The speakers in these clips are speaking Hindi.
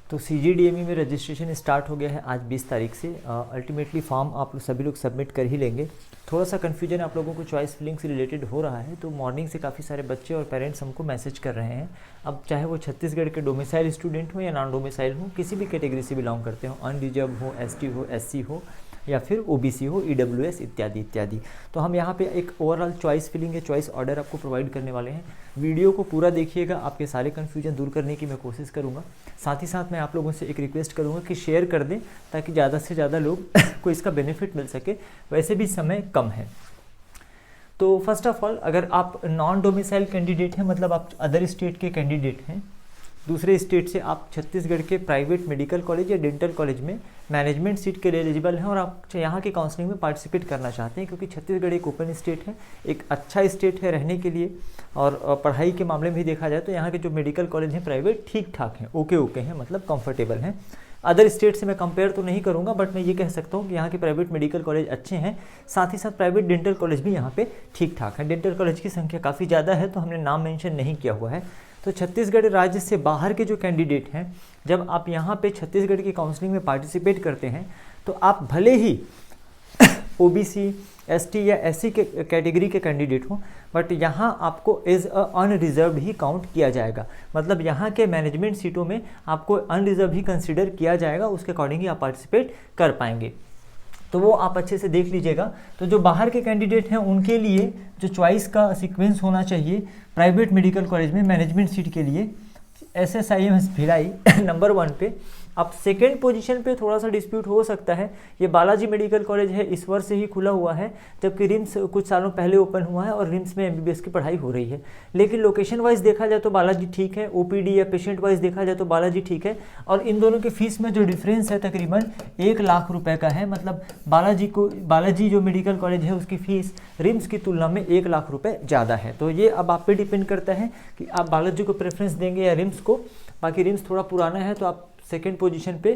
तो CGDME में रजिस्ट्रेशन स्टार्ट हो गया है आज 20 तारीख से। अल्टीमेटली फॉर्म आप लोग सभी लोग सबमिट कर ही लेंगे। थोड़ा सा कन्फ्यूजन आप लोगों को चॉइस फिलिंग से रिलेटेड हो रहा है, तो मॉर्निंग से काफ़ी सारे बच्चे और पेरेंट्स हमको मैसेज कर रहे हैं। अब चाहे वो छत्तीसगढ़ के डोमिसाइल स्टूडेंट हो या नॉन डोमिसाइल हो, किसी भी कैटेगरी से बिलोंग करते हो, अनरिजर्व हो, ST हो, SC हो या फिर OBC हो, EWS इत्यादि इत्यादि। तो हम यहाँ पे एक ओवरऑल चॉइस फिलिंग या चॉइस ऑर्डर आपको प्रोवाइड करने वाले हैं। वीडियो को पूरा देखिएगा, आपके सारे कन्फ्यूजन दूर करने की मैं कोशिश करूँगा। साथ ही साथ मैं आप लोगों से एक रिक्वेस्ट करूँगा कि शेयर कर दें ताकि ज़्यादा से ज़्यादा लोग को इसका बेनिफिट मिल सके। वैसे भी समय कम है। तो फर्स्ट ऑफ ऑल, अगर आप नॉन डोमिसाइल कैंडिडेट हैं, मतलब आप अदर स्टेट के कैंडिडेट हैं, दूसरे स्टेट से आप छत्तीसगढ़ के प्राइवेट मेडिकल कॉलेज या डेंटल कॉलेज में मैनेजमेंट सीट के लिए एलिजिबल हैं और आप यहाँ की काउंसलिंग में पार्टिसिपेट करना चाहते हैं, क्योंकि छत्तीसगढ़ एक ओपन स्टेट है, एक अच्छा स्टेट है रहने के लिए, और पढ़ाई के मामले में भी देखा जाए तो यहाँ के जो मेडिकल कॉलेज हैं प्राइवेट ठीक ठाक हैं, ओके हैं, मतलब कंफर्टेबल हैं। अदर स्टेट से मैं कंपेयर तो नहीं करूँगा, बट मैं ये कह सकता हूँ कि यहाँ के प्राइवेट मेडिकल कॉलेज अच्छे हैं। साथ ही साथ प्राइवेट डेंटल कॉलेज भी यहाँ पे ठीक ठाक है। डेंटल कॉलेज की संख्या काफ़ी ज़्यादा है, तो हमने नाम मेंशन नहीं किया हुआ है। तो छत्तीसगढ़ राज्य से बाहर के जो कैंडिडेट हैं, जब आप यहाँ पे छत्तीसगढ़ की काउंसलिंग में पार्टिसिपेट करते हैं तो आप भले ही OBC, ST या SC के कैटेगरी के कैंडिडेट हो, बट यहाँ आपको एज अ अनरिजर्व्ड ही काउंट किया जाएगा। मतलब यहाँ के मैनेजमेंट सीटों में आपको अनरिजर्व ही कंसिडर किया जाएगा, उसके अकॉर्डिंग ही आप पार्टिसिपेट कर पाएंगे। तो वो आप अच्छे से देख लीजिएगा। तो जो बाहर के कैंडिडेट हैं उनके लिए जो चॉइस का सीक्वेंस होना चाहिए प्राइवेट मेडिकल कॉलेज में मैनेजमेंट सीट के लिए, SSIM भिलाई नंबर 1 पे। अब सेकेंड पोजीशन पे थोड़ा सा डिस्प्यूट हो सकता है। ये बालाजी मेडिकल कॉलेज है, इस वर्ष से ही खुला हुआ है, जबकि रिम्स कुछ सालों पहले ओपन हुआ है और रिम्स में MBBS की पढ़ाई हो रही है। लेकिन लोकेशन वाइज देखा जाए तो बालाजी ठीक है, OPD या पेशेंट वाइज देखा जाए तो बालाजी ठीक है। और इन दोनों के फीस में जो डिफरेंस है तकरीबन 1 लाख रुपए का है। मतलब बालाजी जो मेडिकल कॉलेज है उसकी फ़ीस रिम्स की तुलना में 1 लाख रुपये ज़्यादा है। तो ये अब आप पे डिपेंड करता है कि आप बालाजी को प्रेफरेंस देंगे या रिम्स को। बाकी रिम्स थोड़ा पुराना है तो आप सेकेंड पोजीशन पे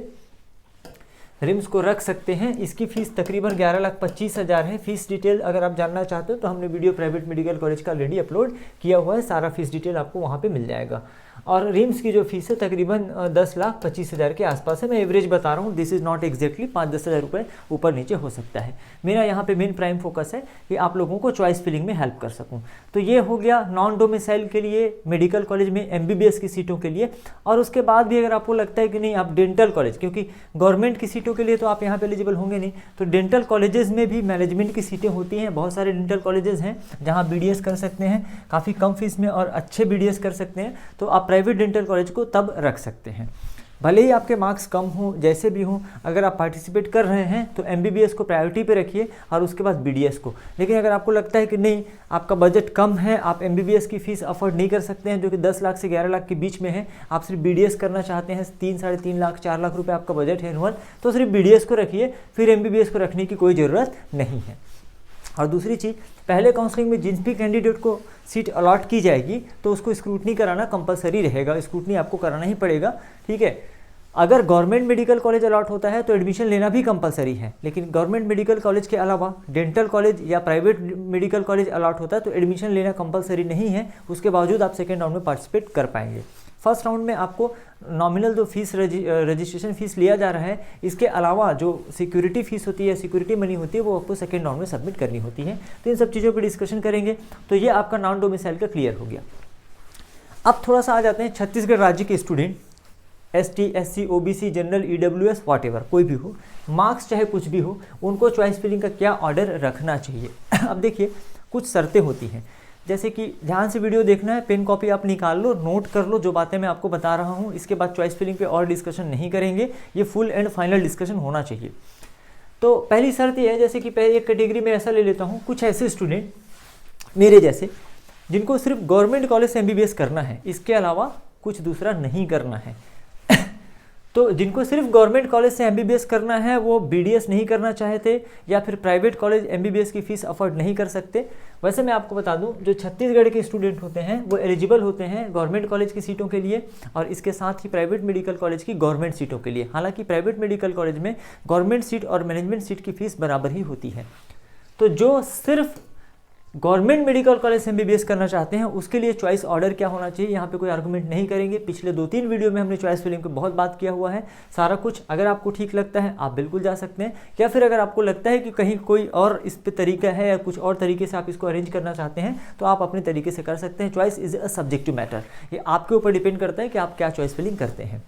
रिम्स को रख सकते हैं। इसकी फ़ीस तकरीबन 11,25,000 है। फीस डिटेल अगर आप जानना चाहते हो तो हमने वीडियो प्राइवेट मेडिकल कॉलेज का ऑलरेडी अपलोड किया हुआ है, सारा फीस डिटेल आपको वहाँ पे मिल जाएगा। और रिम्स की जो फीस है तकरीबन 10,25,000 के आसपास है। मैं एवरेज बता रहा हूँ, दिस इज़ नॉट एग्जैक्टली 5-10 हज़ार रुपये ऊपर नीचे हो सकता है। मेरा यहाँ पे मेन प्राइम फोकस है कि आप लोगों को चॉइस फिलिंग में हेल्प कर सकूँ। तो ये हो गया नॉन डोमिसाइल के लिए मेडिकल कॉलेज में MBBS की सीटों के लिए। और उसके बाद भी अगर आपको लगता है कि नहीं आप डेंटल कॉलेज, क्योंकि गवर्नमेंट की सीटों के लिए तो आप यहाँ पे एलिजिबल होंगे नहीं, तो डेंटल कॉलेजेस में भी मैनेजमेंट की सीटें होती हैं। बहुत सारे डेंटल कॉलेजेस हैं जहाँ BDS कर सकते हैं काफ़ी कम फीस में और अच्छे BDS कर सकते हैं। तो आप प्राइवेट डेंटल कॉलेज को तब रख सकते हैं, भले ही आपके मार्क्स कम हो, जैसे भी हो। अगर आप पार्टिसिपेट कर रहे हैं तो MBBS को प्रायोरिटी पे रखिए और उसके बाद BDS को। लेकिन अगर आपको लगता है कि नहीं आपका बजट कम है, आप MBBS की फ़ीस अफोर्ड नहीं कर सकते हैं जो कि 10 लाख से 11 लाख के बीच में है, आप सिर्फ BDS करना चाहते हैं, 3-3.5 लाख 4 लाख रुपये आपका बजट है एनुअल, तो सिर्फ BDS को रखिए, फिर MBBS को रखने की कोई ज़रूरत नहीं है। और दूसरी चीज़, पहले काउंसलिंग में जिस भी कैंडिडेट को सीट अलॉट की जाएगी तो उसको स्क्रूटनी कराना कंपलसरी रहेगा, स्क्रूटनी आपको कराना ही पड़ेगा, ठीक है। अगर गवर्नमेंट मेडिकल कॉलेज अलॉट होता है तो एडमिशन लेना भी कंपलसरी है, लेकिन गवर्नमेंट मेडिकल कॉलेज के अलावा डेंटल कॉलेज या प्राइवेट मेडिकल कॉलेज अलॉट होता है तो एडमिशन लेना कंपलसरी नहीं है। उसके बावजूद आप सेकेंड राउंड में पार्टिसिपेट कर पाएंगे। फर्स्ट राउंड में आपको नॉमिनल जो फीस रजिस्ट्रेशन फीस लिया जा रहा है, इसके अलावा जो सिक्योरिटी फीस होती है, सिक्योरिटी मनी होती है, वो आपको सेकेंड राउंड में सबमिट करनी होती है। तो इन सब चीज़ों पर डिस्कशन करेंगे। तो ये आपका नॉन डोमिसाइल का क्लियर हो गया। अब थोड़ा सा आ जाते हैं छत्तीसगढ़ राज्य के student, ST, SC, OBC, general, EWS, whatever कोई भी हो, मार्क्स चाहे कुछ भी हो, उनको चॉइस फिलिंग का क्या ऑर्डर रखना चाहिए। अब देखिए कुछ शर्तें होती हैं, जैसे कि ध्यान से वीडियो देखना है, पेन कॉपी आप निकाल लो, नोट कर लो जो बातें मैं आपको बता रहा हूँ। इसके बाद चॉइस फिलिंग पे और डिस्कशन नहीं करेंगे, ये फुल एंड फाइनल डिस्कशन होना चाहिए। तो पहली शर्त ये है, जैसे कि पहले एक कैटेगरी में ऐसा ले लेता हूँ, कुछ ऐसे स्टूडेंट मेरे जैसे जिनको सिर्फ गवर्नमेंट कॉलेज से MBBS करना है, इसके अलावा कुछ दूसरा नहीं करना है। तो जिनको सिर्फ गवर्नमेंट कॉलेज से MBBS करना है, वो BDS नहीं करना चाहते या फिर प्राइवेट कॉलेज MBBS की फ़ीस अफोर्ड नहीं कर सकते। वैसे मैं आपको बता दूं, जो छत्तीसगढ़ के स्टूडेंट होते हैं वो एलिजिबल होते हैं गवर्नमेंट कॉलेज की सीटों के लिए और इसके साथ ही प्राइवेट मेडिकल कॉलेज की गवर्नमेंट सीटों के लिए। हालांकि प्राइवेट मेडिकल कॉलेज में गवर्नमेंट सीट और मैनेजमेंट सीट की फ़ीस बराबर ही होती है। तो जो सिर्फ गवर्नमेंट मेडिकल कॉलेज से एमबीबीएस करना चाहते हैं, उसके लिए चॉइस ऑर्डर क्या होना चाहिए, यहाँ पे कोई आर्गुमेंट नहीं करेंगे। पिछले 2-3 वीडियो में हमने चॉइस फिलिंग पे बहुत बात किया हुआ है। सारा कुछ अगर आपको ठीक लगता है आप बिल्कुल जा सकते हैं, या फिर अगर आपको लगता है कि कहीं कोई और इस पे तरीका है या कुछ और तरीके से आप इसको अरेंज करना चाहते हैं तो आप अपने तरीके से कर सकते हैं। Choice is a subjective matter, ये आपके ऊपर डिपेंड करता है कि आप क्या चॉइस फिलिंग करते हैं।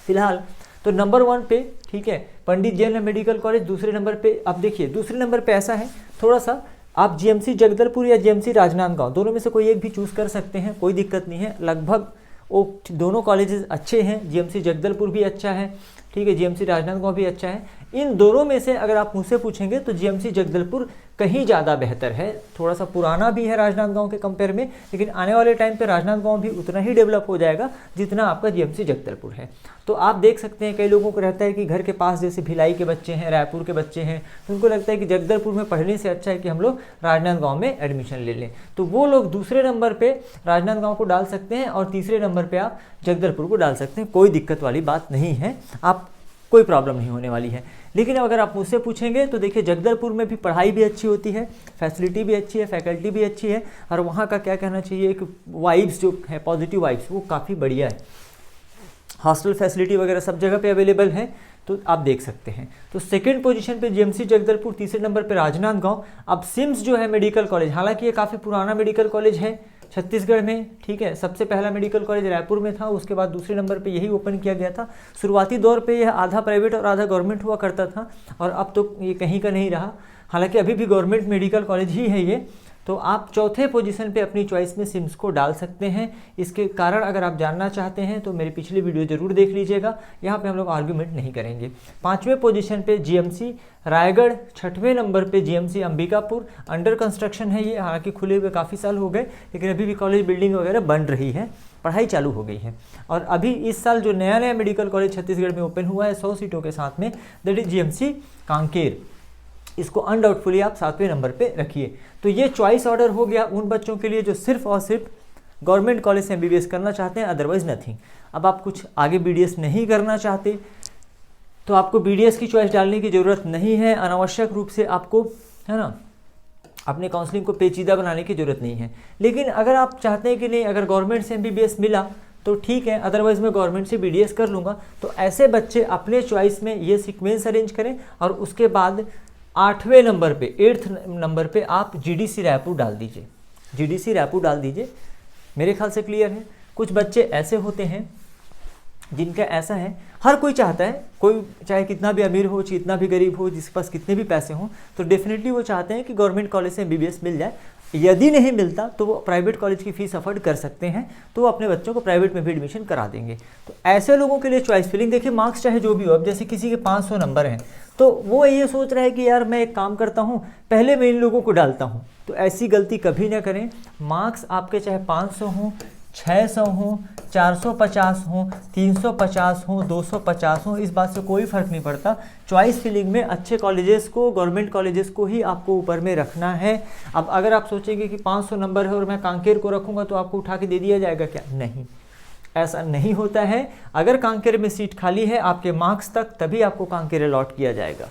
फिलहाल तो नंबर 1 पे ठीक है पंडित जैन मेडिकल कॉलेज, दूसरे नंबर पे आप देखिए, दूसरे नंबर पे ऐसा है थोड़ा सा, आप जीएमसी जगदलपुर या जीएमसी राजनांदगांव दोनों में से कोई एक भी चूज़ कर सकते हैं, कोई दिक्कत नहीं है। लगभग वो दोनों कॉलेजेस अच्छे हैं, जीएमसी जगदलपुर भी अच्छा है, ठीक है, जीएमसी राजनांदगांव भी अच्छा है। इन दोनों में से अगर आप मुझसे पूछेंगे तो जीएमसी जगदलपुर कहीं ज़्यादा बेहतर है, थोड़ा सा पुराना भी है राजनांदगांव के कंपेयर में, लेकिन आने वाले टाइम पे राजनांदगांव भी उतना ही डेवलप हो जाएगा जितना आपका जीएमसी जगदलपुर है। तो आप देख सकते हैं कई लोगों को रहता है कि घर के पास जैसे भिलाई के बच्चे हैं, रायपुर के बच्चे हैं, तो उनको लगता है कि जगदलपुर में पढ़ने से अच्छा है कि हम लोग राजनांदगांव में एडमिशन ले लें, तो वो लोग दूसरे नंबर पे राजनांदगांव को डाल सकते हैं और तीसरे नंबर पे आप जगदलपुर को डाल सकते हैं। कोई दिक्कत वाली बात नहीं है, आप कोई प्रॉब्लम नहीं होने वाली है। लेकिन अगर आप मुझसे पूछेंगे तो देखिए जगदलपुर में भी पढ़ाई भी अच्छी होती है, फैसिलिटी भी अच्छी है, फैकल्टी भी अच्छी है, और वहाँ का क्या कहना चाहिए एक वाइब्स जो है पॉजिटिव वाइब्स वो काफ़ी बढ़िया है। हॉस्टल फैसिलिटी वगैरह सब जगह पे अवेलेबल है, तो आप देख सकते हैं। तो सेकंड पोजीशन पे जीएमसी जगदलपुर, तीसरे नंबर पे राजनांदगांव। अब सिम्स जो है मेडिकल कॉलेज, हालांकि ये काफ़ी पुराना मेडिकल कॉलेज है छत्तीसगढ़ में, ठीक है, सबसे पहला मेडिकल कॉलेज रायपुर में था, उसके बाद दूसरे नंबर पे यही ओपन किया गया था। शुरुआती दौर पे यह आधा प्राइवेट और आधा गवर्नमेंट हुआ करता था, और अब तो ये कहीं का नहीं रहा, हालांकि अभी भी गवर्नमेंट मेडिकल कॉलेज ही है ये। तो आप चौथे पोजीशन पे अपनी चॉइस में सिम्स को डाल सकते हैं। इसके कारण अगर आप जानना चाहते हैं तो मेरी पिछली वीडियो जरूर देख लीजिएगा, यहाँ पे हम लोग आर्ग्यूमेंट नहीं करेंगे। 5वें पोजीशन पे जीएमसी रायगढ़, 6वें नंबर पे जीएमसी अंबिकापुर, अंडर कंस्ट्रक्शन है ये, हालांकि खुले हुए काफ़ी साल हो गए, लेकिन अभी भी कॉलेज बिल्डिंग वगैरह बन रही है, पढ़ाई चालू हो गई है। और अभी इस साल जो नया मेडिकल कॉलेज छत्तीसगढ़ में ओपन हुआ है 100 सीटों के साथ में, दैट इज जीएमसी कांकेर, इसको अनडाउटफुली आप 7वें नंबर पे रखिए। तो ये चॉइस ऑर्डर हो गया उन बच्चों के लिए जो सिर्फ और सिर्फ गवर्नमेंट कॉलेज से एमबीबीएस करना चाहते हैं, अदरवाइज नथिंग। अब आप कुछ आगे बीडीएस नहीं करना चाहते तो आपको बीडीएस की चॉइस डालने की ज़रूरत नहीं है, अनावश्यक रूप से आपको, है ना, अपने काउंसलिंग को पेचीदा बनाने की ज़रूरत नहीं है। लेकिन अगर आप चाहते हैं कि नहीं, अगर गवर्नमेंट से एमबीबीएस मिला तो ठीक है, अदरवाइज मैं गवर्नमेंट से बीडीएस कर लूँगा, तो ऐसे बच्चे अपने चॉइस में ये सीक्वेंस अरेंज करें और उसके बाद 8वें नंबर पे, 8th नंबर पे आप जीडीसी रायपुर डाल दीजिए, जीडीसी रायपुर डाल दीजिए। मेरे ख्याल से क्लियर है। कुछ बच्चे ऐसे होते हैं जिनका ऐसा है, हर कोई चाहता है, कोई चाहे कितना भी अमीर हो, कितना भी गरीब हो, जिसके पास कितने भी पैसे हों, तो डेफिनेटली वो चाहते हैं कि गवर्नमेंट कॉलेज से एमबीबीएस मिल जाए। यदि नहीं मिलता तो वो प्राइवेट कॉलेज की फ़ीस अफोर्ड कर सकते हैं, तो वो अपने बच्चों को प्राइवेट में भी एडमिशन करा देंगे। तो ऐसे लोगों के लिए चॉइस फिलिंग, देखिए मार्क्स चाहे जो भी हो, अब जैसे किसी के 500 नंबर हैं तो वो ये सोच रहा है कि यार मैं एक काम करता हूँ, पहले मैं इन लोगों को डालता हूँ, तो ऐसी गलती कभी ना करें। मार्क्स आपके चाहे 500 हों, 600 हों, 450 हों, 350 हों, 250 हों, इस बात से कोई फ़र्क नहीं पड़ता। चॉइस फिलिंग में अच्छे कॉलेजेस को, गवर्नमेंट कॉलेजेस को ही आपको ऊपर में रखना है। अब अगर आप सोचेंगे कि 500 नंबर है और मैं कांकेर को रखूँगा तो आपको उठा के दे दिया जाएगा क्या? नहीं, ऐसा नहीं होता है। अगर कांकेर में सीट खाली है आपके मार्क्स तक, तभी आपको कांकेर अलॉट किया जाएगा,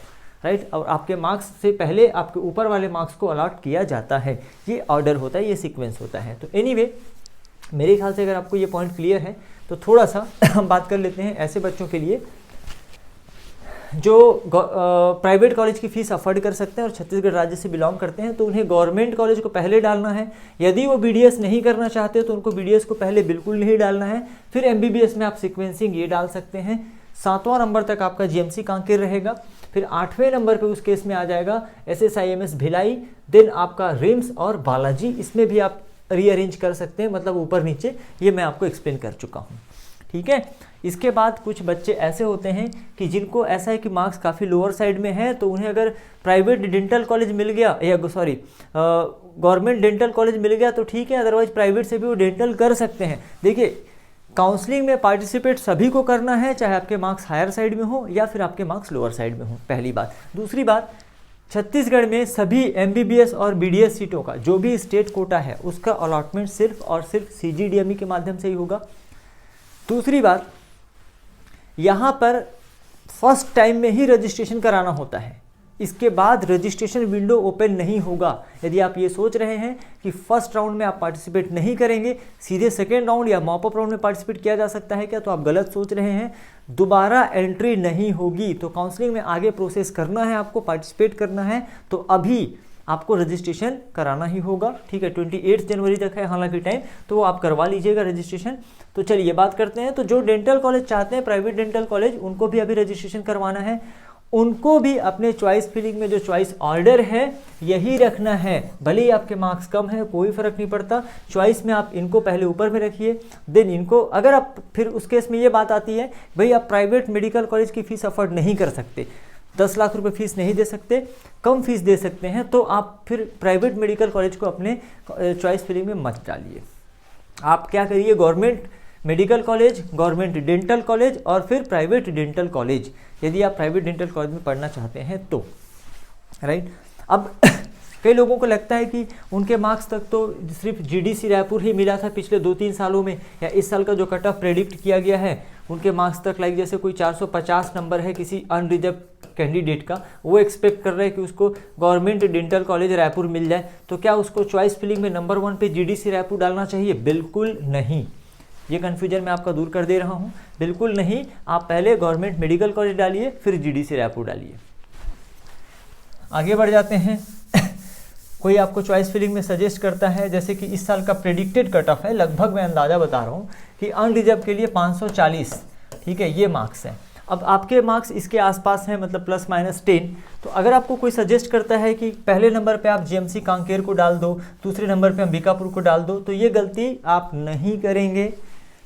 राइट। और आपके मार्क्स से पहले आपके ऊपर वाले मार्क्स को अलॉट किया जाता है। ये ऑर्डर होता है, ये सीक्वेंस होता है। तो एनीवे, मेरे ख्याल से अगर आपको ये पॉइंट क्लियर है तो थोड़ा सा हम बात कर लेते हैं ऐसे बच्चों के लिए जो प्राइवेट कॉलेज की फ़ीस अफोर्ड कर सकते हैं और छत्तीसगढ़ राज्य से बिलोंग करते हैं। तो उन्हें गवर्नमेंट कॉलेज को पहले डालना है। यदि वो बीडीएस नहीं करना चाहते तो उनको बीडीएस को पहले बिल्कुल नहीं डालना है। फिर एमबीबीएस में आप सीक्वेंसिंग ये डाल सकते हैं। 7वां नंबर तक आपका जीएमसी कांकेर रहेगा। फिर 8वें नंबर पे उस केस में आ जाएगा SSIMS भिलाई, देन आपका रिम्स और बालाजी। इसमें भी आप रीअरेंज कर सकते हैं, मतलब ऊपर नीचे, ये मैं आपको एक्सप्लेन कर चुका हूँ, ठीक है। इसके बाद कुछ बच्चे ऐसे होते हैं कि जिनको ऐसा है कि मार्क्स काफ़ी लोअर साइड में है, तो उन्हें अगर प्राइवेट डेंटल कॉलेज मिल गया या गवर्नमेंट डेंटल कॉलेज मिल गया तो ठीक है, अदरवाइज प्राइवेट से भी वो डेंटल कर सकते हैं। देखिए, काउंसलिंग में पार्टिसिपेट सभी को करना है, चाहे आपके मार्क्स हायर साइड में हो या फिर आपके मार्क्स लोअर साइड में हो, पहली बात। दूसरी बात, छत्तीसगढ़ में सभी एमबीबीएस और बीडीएस सीटों का जो भी स्टेट कोटा है उसका अलॉटमेंट सिर्फ और सिर्फ सीजीडीएमई के माध्यम से ही होगा। दूसरी बात, यहाँ पर फर्स्ट टाइम में ही रजिस्ट्रेशन कराना होता है। इसके बाद रजिस्ट्रेशन विंडो ओपन नहीं होगा। यदि आप ये सोच रहे हैं कि फर्स्ट राउंड में आप पार्टिसिपेट नहीं करेंगे, सीधे सेकेंड राउंड या मॉपअप राउंड में पार्टिसिपेट किया जा सकता है क्या, तो आप गलत सोच रहे हैं। दोबारा एंट्री नहीं होगी। तो काउंसलिंग में आगे प्रोसेस करना है, आपको पार्टिसिपेट करना है, तो अभी आपको रजिस्ट्रेशन कराना ही होगा। ठीक है, 28 जनवरी तक है हालांकि टाइम, तो वो आप करवा लीजिएगा रजिस्ट्रेशन। तो चलिए बात करते हैं। तो जो डेंटल कॉलेज चाहते हैं, प्राइवेट डेंटल कॉलेज, उनको भी अभी रजिस्ट्रेशन करवाना है। उनको भी अपने चॉइस फिलिंग में जो चॉइस ऑर्डर है यही रखना है। भले ही आपके मार्क्स कम है, कोई फर्क नहीं पड़ता, चॉइस में आप इनको पहले ऊपर में रखिए, देन इनको। अगर आप फिर उस केस में ये बात आती है भाई आप प्राइवेट मेडिकल कॉलेज की फीस अफोर्ड नहीं कर सकते, 10 लाख रुपए फीस नहीं दे सकते, कम फीस दे सकते हैं, तो आप फिर प्राइवेट मेडिकल कॉलेज को अपने चॉइस फिलिंग में मत डालिए। आप क्या करिए, government medical college, government dental college और फिर प्राइवेट डेंटल कॉलेज, यदि आप प्राइवेट डेंटल कॉलेज में पढ़ना चाहते हैं तो, राइट। अब कई लोगों को लगता है कि उनके मार्क्स तक तो सिर्फ जीडीसी रायपुर ही मिला था पिछले 2-3 सालों में, या इस साल का जो कट ऑफ प्रेडिक्ट किया गया है उनके मार्क्स तक, लाइक जैसे कोई 450 नंबर है किसी अनरिजर्व कैंडिडेट का, वो एक्सपेक्ट कर रहे हैं कि उसको गवर्नमेंट डेंटल कॉलेज रायपुर मिल जाए, तो क्या उसको चॉइस फिलिंग में नंबर 1 पे जीडीसी रायपुर डालना चाहिए? बिल्कुल नहीं। ये कन्फ्यूजन मैं आपका दूर कर दे रहा हूँ, बिल्कुल नहीं। आप पहले गवर्नमेंट मेडिकल कॉलेज डालिए, फिर जीडीसी रायपुर डालिए। आगे बढ़ जाते हैं। कोई आपको चॉइस फिलिंग में सजेस्ट करता है, जैसे कि इस साल का प्रेडिक्टेड कट ऑफ है, लगभग मैं अंदाज़ा बता रहा हूँ कि अनरिजर्व के लिए 540, ठीक है, ये मार्क्स है। अब आपके मार्क्स इसके आसपास हैं, मतलब ±10। तो अगर आपको कोई सजेस्ट करता है कि पहले नंबर पे आप जीएमसी कांकेर को डाल दो, दूसरे नंबर पे अंबिकापुर को डाल दो, तो ये गलती आप नहीं करेंगे।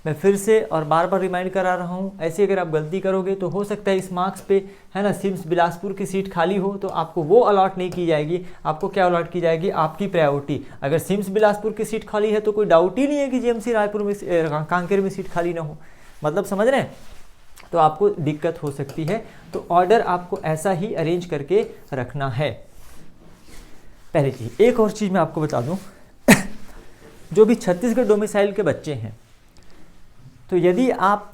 मैं फिर से और बार बार रिमाइंड करा रहा हूँ, ऐसे अगर आप गलती करोगे तो हो सकता है इस मार्क्स पे, है ना, सिम्स बिलासपुर की सीट खाली हो, तो आपको वो अलॉट नहीं की जाएगी। आपको क्या अलॉट की जाएगी? आपकी प्रायोरिटी। अगर सिम्स बिलासपुर की सीट खाली है तो कोई डाउट ही नहीं है कि जीएमसी रायपुर में, कांकेर में सीट खाली ना हो, मतलब समझ रहे हैं, तो आपको दिक्कत हो सकती है। तो ऑर्डर आपको ऐसा ही अरेंज करके रखना है, पहली चीज़। एक और चीज़ मैं आपको बता दूं, जो भी छत्तीसगढ़ डोमिसाइल के बच्चे हैं, तो यदि आप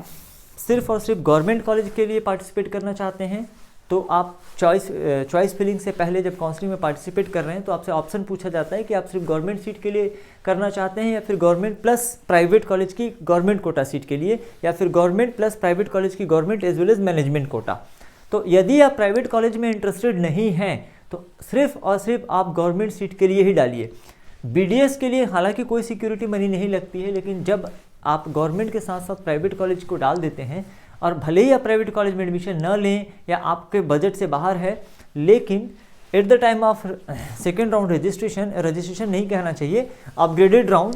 सिर्फ और सिर्फ गवर्नमेंट कॉलेज के लिए पार्टिसिपेट करना चाहते हैं, तो आप चॉइस फिलिंग से पहले जब काउंसलिंग में पार्टिसिपेट कर रहे हैं तो आपसे ऑप्शन पूछा जाता है कि आप सिर्फ गवर्नमेंट सीट के लिए करना चाहते हैं, या फिर गवर्नमेंट प्लस प्राइवेट कॉलेज की गवर्नमेंट कोटा सीट के लिए, या फिर गवर्नमेंट प्लस प्राइवेट कॉलेज की government as well as management quota. तो यदि आप प्राइवेट कॉलेज में इंटरेस्टेड नहीं हैं तो सिर्फ और सिर्फ आप गवर्नमेंट सीट के लिए ही डालिए। बीडीएस के लिए हालांकि कोई सिक्योरिटी मनी नहीं लगती है, लेकिन जब आप गवर्नमेंट के साथ साथ प्राइवेट कॉलेज को डाल देते हैं, और भले ही आप प्राइवेट कॉलेज में एडमिशन न लें या आपके बजट से बाहर है, लेकिन at the time of second round registration नहीं कहना चाहिए, अपग्रेडेड राउंड,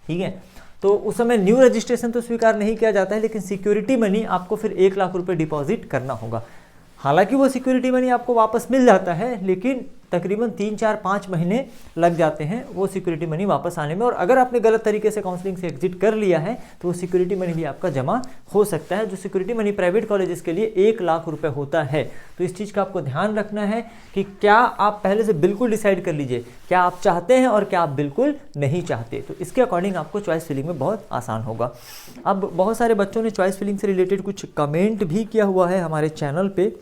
ठीक है, तो उस समय न्यू रजिस्ट्रेशन तो स्वीकार नहीं किया जाता है, लेकिन सिक्योरिटी मनी आपको फिर 1 लाख रुपए डिपॉजिट करना होगा। हालांकि वो सिक्योरिटी मनी आपको वापस मिल जाता है, लेकिन तकरीबन 3-4-5 महीने लग जाते हैं वो सिक्योरिटी मनी वापस आने में, और अगर आपने गलत तरीके से काउंसलिंग से एग्जिट कर लिया है तो वो सिक्योरिटी मनी भी आपका जमा हो सकता है। जो सिक्योरिटी मनी प्राइवेट कॉलेजेस के लिए 1 लाख रुपए होता है। तो इस चीज़ का आपको ध्यान रखना है कि क्या आप पहले से बिल्कुल डिसाइड कर लीजिए क्या आप चाहते हैं और क्या आप बिल्कुल नहीं चाहते, तो इसके अकॉर्डिंग आपको चॉइस फिलिंग में बहुत आसान होगा। अब बहुत सारे बच्चों ने चॉइस फिलिंग से रिलेटेड कुछ कमेंट भी किया हुआ है हमारे चैनल पे,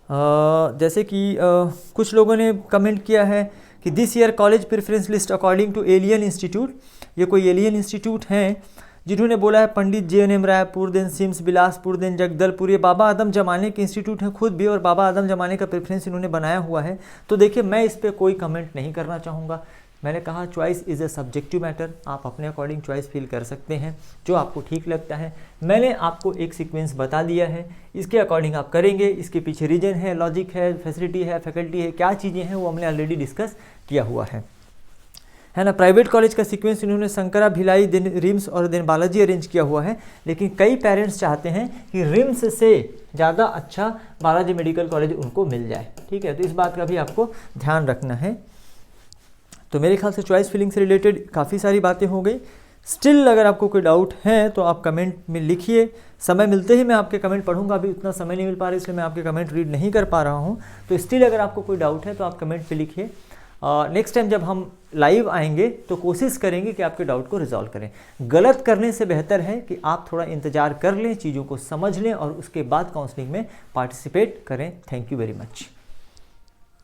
जैसे कि कुछ लोगों ने कमेंट किया है कि this year college preference list according to alien institute. ये कोई एलियन इंस्टीट्यूट हैं जिन्होंने बोला है Pandit JNM Raipur, then CIMS Bilaspur, then Jagdalpur. ये बाबा आदम जमाने के इंस्टीट्यूट हैं खुद भी, और बाबा आदम जमाने का प्रेफरेंस इन्होंने बनाया हुआ है। तो देखिए, मैं इस पर कोई कमेंट नहीं करना चाहूँगा। मैंने कहा choice is a subjective matter, आप अपने अकॉर्डिंग चॉइस फील कर सकते हैं जो आपको ठीक लगता है। मैंने आपको एक सीक्वेंस बता दिया है, इसके अकॉर्डिंग आप करेंगे। इसके पीछे रीजन है, लॉजिक है, फैसिलिटी है, फैकल्टी है, क्या चीज़ें हैं वो हमने ऑलरेडी डिस्कस किया हुआ है ना। प्राइवेट कॉलेज का सीक्वेंस इन्होंने शंकरा, भिलाई, देन रिम्स और देन बालाजी अरेंज किया हुआ है, लेकिन कई पेरेंट्स चाहते हैं कि रिम्स से ज़्यादा अच्छा बालाजी मेडिकल कॉलेज उनको मिल जाए, ठीक है। तो इस बात का भी आपको ध्यान रखना है। तो मेरे ख्याल से चॉइस फिलिंग से रिलेटेड काफ़ी सारी बातें हो गई। स्टिल अगर आपको कोई डाउट है तो आप कमेंट में लिखिए, समय मिलते ही मैं आपके कमेंट पढ़ूंगा। अभी उतना समय नहीं मिल पा रहा इसलिए मैं आपके कमेंट रीड नहीं कर पा रहा हूं। तो स्टिल अगर आपको कोई डाउट है तो आप कमेंट पे लिखिए। नेक्स्ट टाइम जब हम लाइव आएंगे तो कोशिश करेंगे कि आपके डाउट को रिजॉल्व करें। गलत करने से बेहतर है कि आप थोड़ा इंतजार कर लें, चीज़ों को समझ लें और उसके बाद काउंसलिंग में पार्टिसिपेट करें। Thank you very much.